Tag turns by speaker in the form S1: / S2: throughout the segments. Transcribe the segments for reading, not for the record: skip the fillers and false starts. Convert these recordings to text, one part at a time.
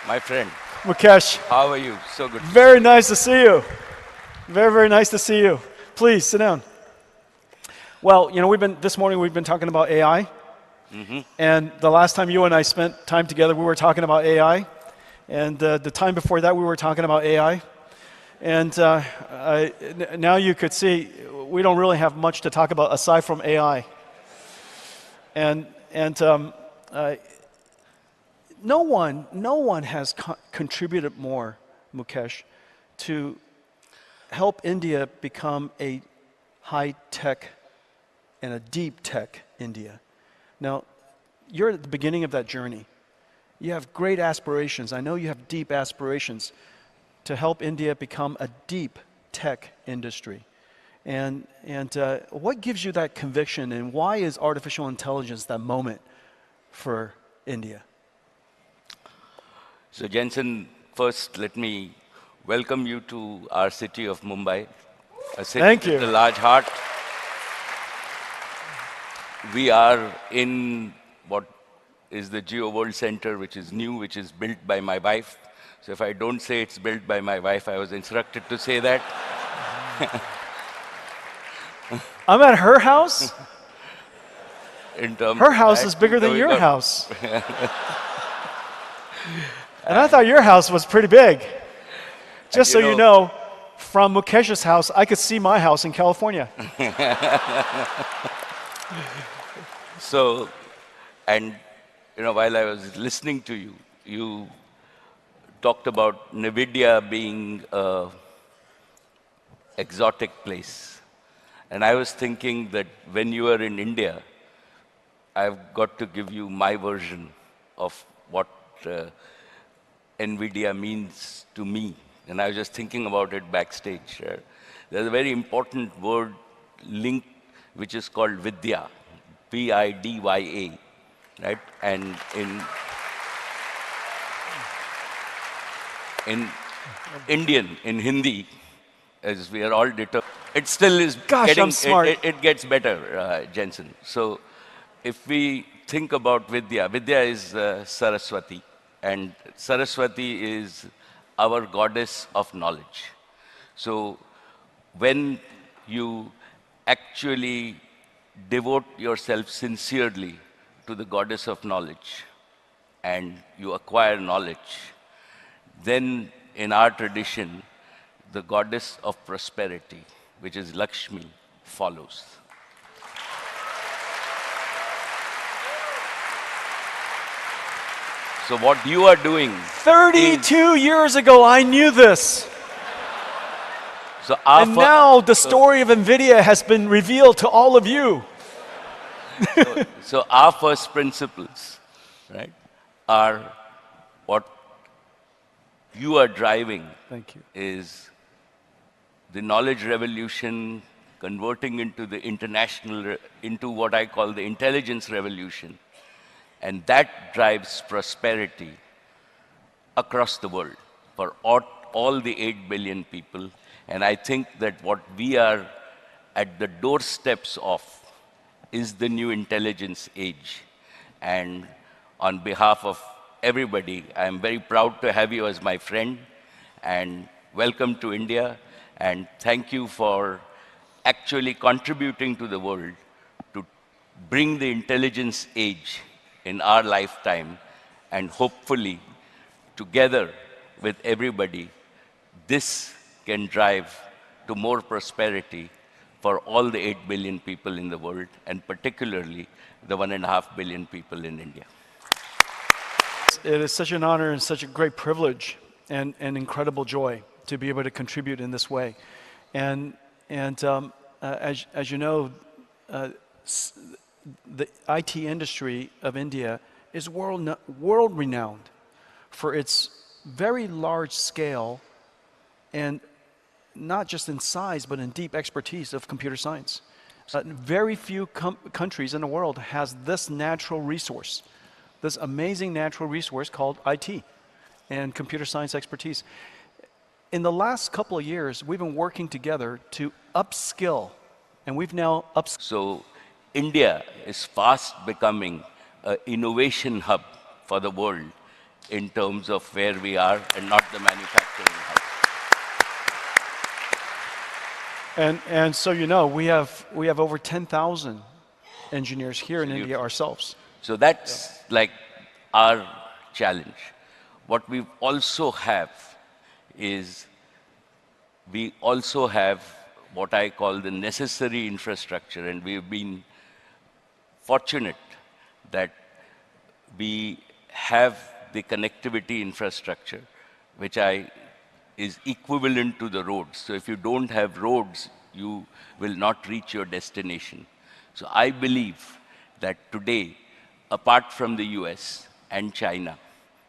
S1: my friend.
S2: Mukesh,
S1: How are you? So good.
S2: very nice to see you. Very, very nice to see you. Please, sit down. Well, you know, this morning we've been talking about AI. And the last time you and I spent time together, we were talking about AI. And the time before that, we were talking about AI. And now you could see we don't really have much to talk about aside from AI. And no one has contributed more, Mukesh, to help India become a high-tech and a deep-tech India. Now, you're at the beginning of that journey. You have great aspirations. I know you have deep aspirations to help India become a deep tech industry. And what gives you that conviction, and why is artificial intelligence that moment for India?
S1: So Jensen, first let me welcome you to our city of Mumbai, a city with a large heart. We are in what is the Geo World Center, which is new, which is built by my wife. So if I don't say it's built by my wife, I was instructed to say that.
S2: I'm at her house? Her house is bigger than your house. And I thought your house was pretty big. Just so you know, from Mukesh's house, I could see my house in California.
S1: So, and you know, while I was listening to you, you talked about NVIDIA being an exotic place. And I was thinking that when you are in India, I've got to give you my version of what NVIDIA means to me. And I was just thinking about it backstage. There's a very important word linked, which is called vidya, V-I-D-Y-A, right? And in Indian, in Hindi, as we are all determined, it still is
S2: I'm smart.
S1: It gets better, Jensen. So if we think about vidya, vidya is Saraswati. And Saraswati is our goddess of knowledge. So when you actually devote yourself sincerely to the goddess of knowledge and you acquire knowledge, then in our tradition, the goddess of prosperity, which is Lakshmi, follows. So what you are doing
S2: 32 years ago, I knew this.
S1: So
S2: and now the story of NVIDIA has been revealed to all of you.
S1: So our first principles, right, are what you are driving.
S2: Thank you.
S1: Is the knowledge revolution converting into the into what I call the intelligence revolution. And that drives prosperity across the world for all the 8 billion people. And I think that what we are at the doorsteps of is the new intelligence age. And on behalf of everybody, I am very proud to have you as my friend. And welcome to India. And thank you for actually contributing to the world to bring the intelligence age in our lifetime, and hopefully, together with everybody, this can drive to more prosperity for all the 8 billion people in the world, and particularly the 1.5 billion people in India.
S2: It is such an honor and such a great privilege and incredible joy to be able to contribute in this way. And as you know, the IT industry of India is world-renowned for its very large scale and not just in size, but in deep expertise of computer science. Very few countries in the world has this natural resource, this amazing natural resource called IT and computer science expertise. In the last couple of years, we've been working together to upskill, and we've now upskilled.
S1: So India is fast becoming an innovation hub for the world. in terms of where we are and not the manufacturing house.
S2: And so you know, we have over 10,000 engineers here in India ourselves.
S1: So that's like our challenge. What we also have is we also have what I call the necessary infrastructure, and we've been fortunate that we have the connectivity infrastructure, which is equivalent to the roads. So if you don't have roads, you will not reach your destination. So I believe that today, apart from the US and China,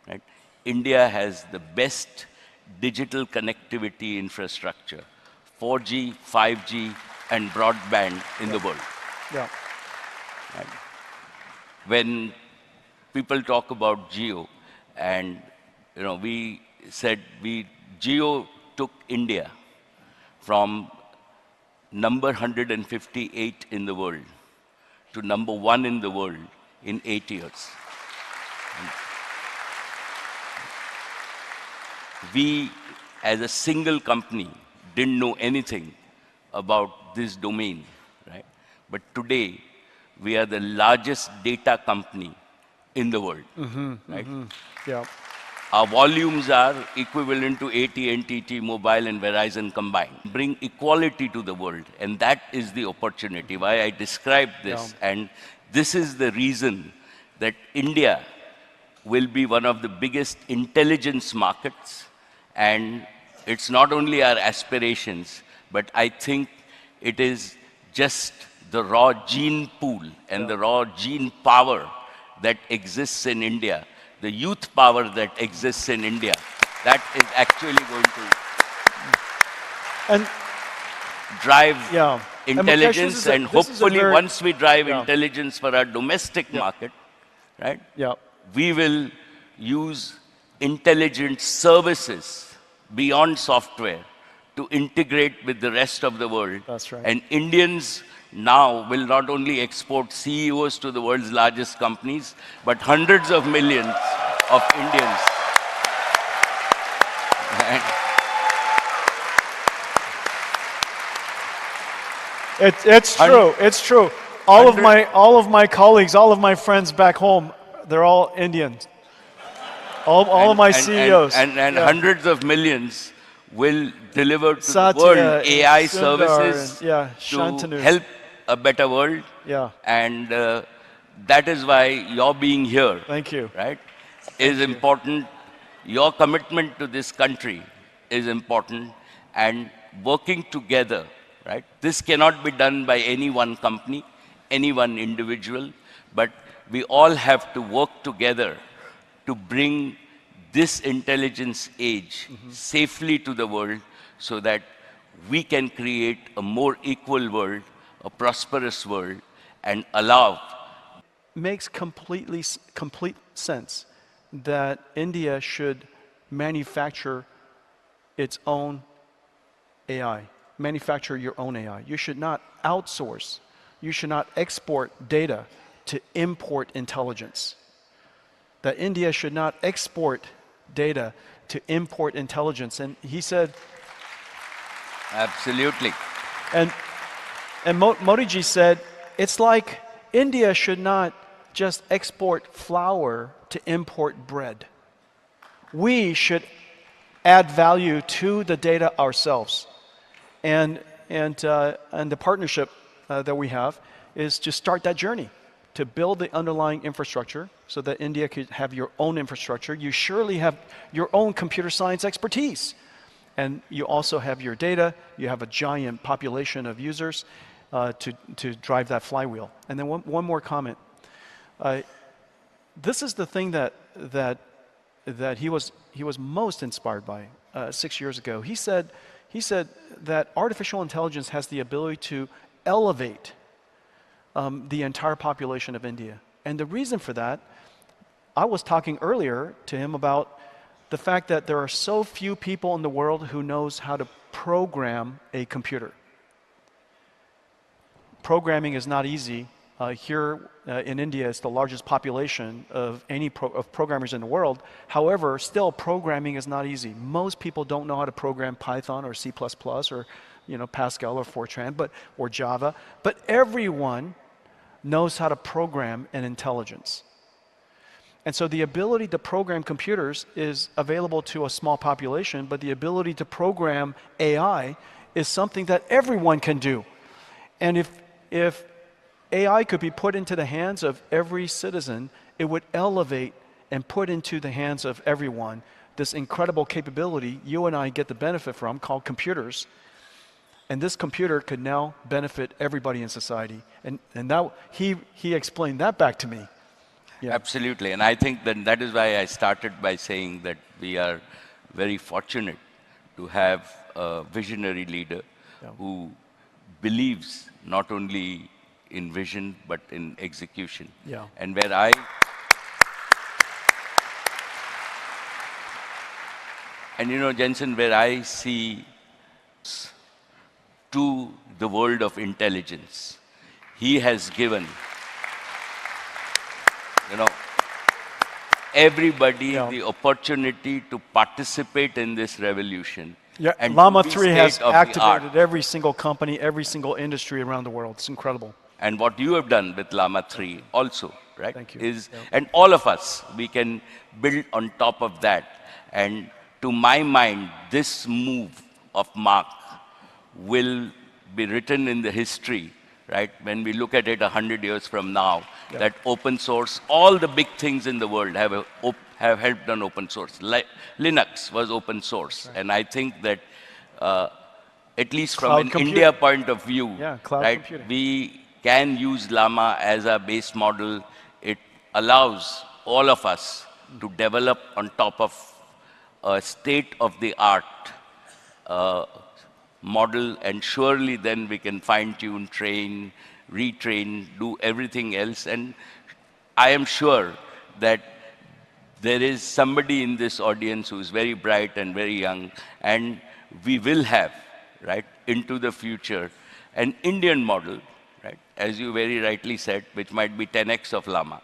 S1: right, India has the best digital connectivity infrastructure, 4G, 5G, and broadband in the world.
S2: Yeah.
S1: Right? When people talk about Geo, and you know, we said Geo took India from number 158 in the world to number 1 in the world in 8 years. We, as a single company, didn't know anything about this domain, right? But today, we are the largest data company in the world, right?
S2: Yeah.
S1: Our volumes are equivalent to AT&T, T-Mobile, and Verizon combined. Bring equality to the world, and that is the opportunity. Why I described this, and this is the reason that India will be one of the biggest intelligence markets, and it's not only our aspirations, but I think it is just the raw gene pool and the raw gene power that exists in India, the youth power that exists in India, that is actually going to
S2: And
S1: drive
S2: yeah.
S1: intelligence, and hopefully once we drive intelligence for our domestic market, right?
S2: Yeah.
S1: We will use intelligent services beyond software to integrate with the rest of the world.
S2: That's right.
S1: And Indians now will not only export CEOs to the world's largest companies, but hundreds of millions of Indians.
S2: It's true. It's true. All of my colleagues, all of my friends back home, they're all Indians. All of my CEOs.
S1: And hundreds of millions will deliver to the world AI services to help a better world.
S2: Yeah.
S1: And that is why your being here,
S2: thank you,
S1: right, is important. Your commitment to this country is important, and working together, right? This cannot be done by any one company, any one individual, but we all have to work together to bring this intelligence age safely to the world, so that we can create a more equal world, a prosperous world, and allow.
S2: Makes complete sense that India should manufacture its own AI. Manufacture your own AI. You should not outsource. You should not export data to import intelligence. That India should not export data to import intelligence. And he said...
S1: Absolutely.
S2: And Modi ji said, it's like India should not just export flour to import bread. We should add value to the data ourselves. And the partnership that we have is to start that journey, to build the underlying infrastructure so that India could have your own infrastructure. You surely have your own computer science expertise. And you also have your data. You have a giant population of users to drive that flywheel. And then one more comment. This is the thing that he was most inspired by 6 years ago. He said that artificial intelligence has the ability to elevate the entire population of India. And the reason for that, I was talking earlier to him about the fact that there are so few people in the world who knows how to program a computer. Programming is not easy. Here in India, it's the largest population of any of programmers in the world. However, still programming is not easy. Most people don't know how to program Python or C++ or Pascal or Fortran, or Java. But everyone knows how to program an intelligence. And so the ability to program computers is available to a small population, but the ability to program AI is something that everyone can do. And if AI could be put into the hands of every citizen, it would elevate and put into the hands of everyone this incredible capability you and I get the benefit from called computers. And this computer could now benefit everybody in society. And that, he explained that back to me. Yeah.
S1: Absolutely. And I think that is why I started by saying that we are very fortunate to have a visionary leader who believes not only in vision but in execution.
S2: Yeah.
S1: And Jensen, where I see to the world of intelligence, he has given everybody the opportunity to participate in this revolution.
S2: Yeah,
S1: and
S2: Llama
S1: to be
S2: 3 has
S1: state-of-the-art.
S2: activated every single company, every single industry around the world. It's incredible.
S1: And what you have done with Llama 3 also, right?
S2: Thank you.
S1: And all of us, we can build on top of that. And to my mind, this move of Mark will be written in the history, right? When we look at it 100 years from now, that open source, all the big things in the world have helped on open source. Linux was open source. Right. And I think that at least from an India point of view, right, computing. We can use Llama as a base model. It allows all of us to develop on top of a state-of-the-art model, and surely then we can fine-tune, train, retrain, do everything else. And I am sure that there is somebody in this audience who is very bright and very young, and we will have, right, into the future, an Indian model, right, as you very rightly said, which might be 10x of Llama.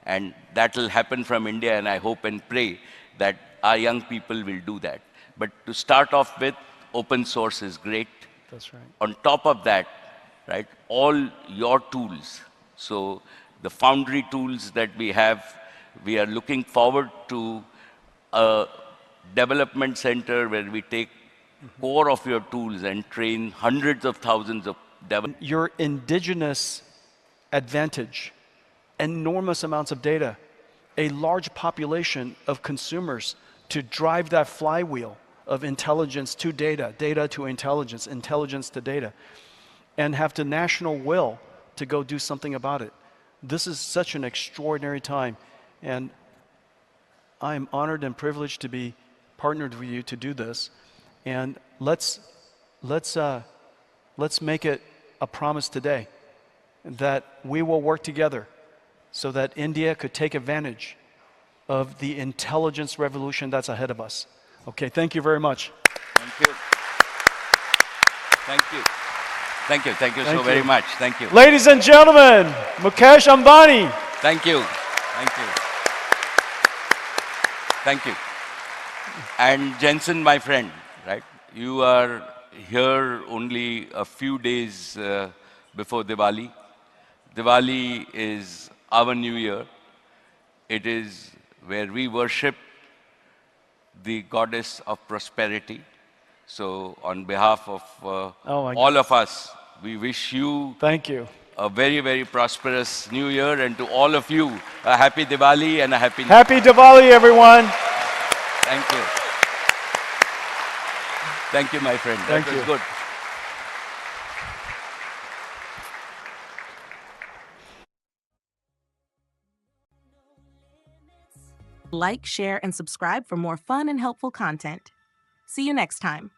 S1: And that will happen from India, and I hope and pray that our young people will do that. But to start off with, open source is great.
S2: That's right.
S1: On top of that, right, all your tools. So the Foundry tools that we have, we are looking forward to a development center where we take core of your tools and train hundreds of thousands of developers.
S2: Your indigenous advantage, enormous amounts of data, a large population of consumers to drive that flywheel of intelligence to data, data to intelligence, intelligence to data, and have the national will to go do something about it. This is such an extraordinary time, and I am honored and privileged to be partnered with you to do this. And let's make it a promise today that we will work together so that India could take advantage of the intelligence revolution that's ahead of us. Okay, thank you very much.
S1: Thank you. Thank you. Thank you. Thank you so very much. Thank you.
S2: Ladies and gentlemen, Mukesh Ambani.
S1: Thank you. Thank you. Thank you. And Jensen, my friend, right? You are here only a few days before Diwali. Diwali is our New Year. It is where we worship the goddess of prosperity. So on behalf of all of us, we wish you a very, very prosperous New Year, and to all of you, a happy Diwali and a happy New Year.
S2: Happy Diwali, everyone.
S1: Thank you. Thank you, my friend. That was good.
S3: Like, share, and subscribe for more fun and helpful content. See you next time.